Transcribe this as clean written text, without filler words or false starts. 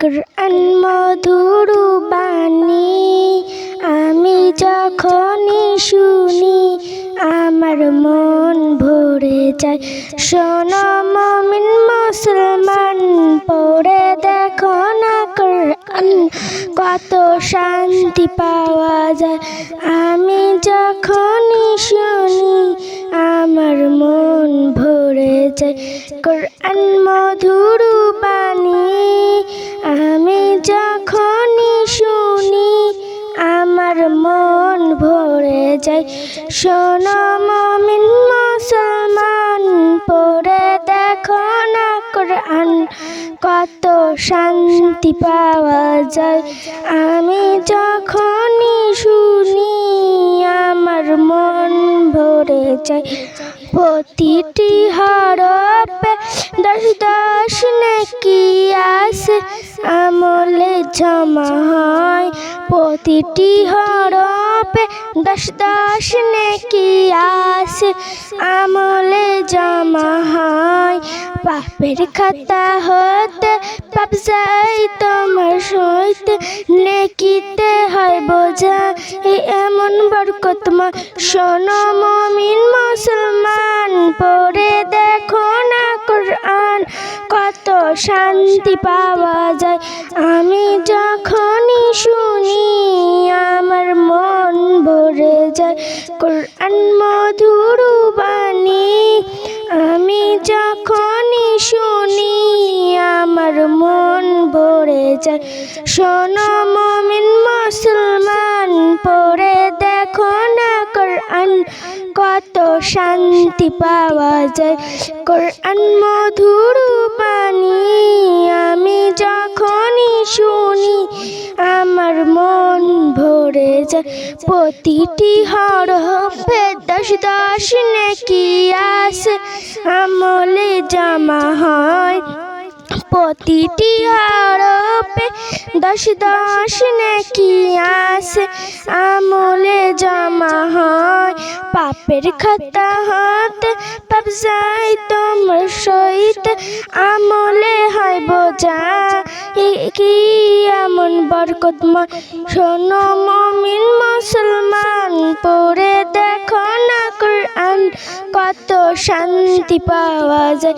কুরআন মধুর বাণী আমি যখনই শুনি আমার মন ভরে যায়। শোনো মুমিন মুসলমান, পড়ে দেখো না কুরআন, কত শান্তি পাওয়া যায়। আমি যখনই শুনি আমার মন ভরে যায়। কুরআন মধুর বাণী আমি যখনই শুনি আমার মন ভরে যায়। শোনো মুমিন মুসলমান, পড়ে দেখো না কুরআন, কত শান্তি পাওয়া যায়। আমি যখনই শুনি আমার মন ভরে যায়। প্রতিটি হরফে 10 নেকি আছে, আমলে জমা হয়। প্রতিটি হরফে 10 নেকি আছে, আমলে জমা হয়। পাপের খাতা হতে পাপ যায় তোমার সইতে, নেকিতে হয় বোঝা এমন বরকতময়। শোনো মুমিন মুসলমান, পড়ে দেখো না কুরআন, কত শান্তি পাওয়া যায়। আমি যখনই শুনি আমার মন ভরে যায়। কুরআন মধুর বাণী আমি যখনই শুনি আমার মন ভরে যায়। শোনো মুমিন মুসলমান, পড়ে দেখো না কুরআন, কত শান্তি পাওয়া যায়। কুরআন মধুর বাণী আমি যখনই শুনি আমার মন ভরে যায়। প্রতিটি হরফে 10 নেকি আছে, আমলে জমা হয়। প্রতিটি হরফে 10 নেকি আছে, আমলে জমা হয়। পাপের খাতা হতে পাপ যায় তোমার সইতে, আমলে হয় বোঝা কি এমন বরকতময়। শোনো মুমিন মুসলমান, পড়ে দেখো না কুরআন, কত শান্তি পাওয়া যায়।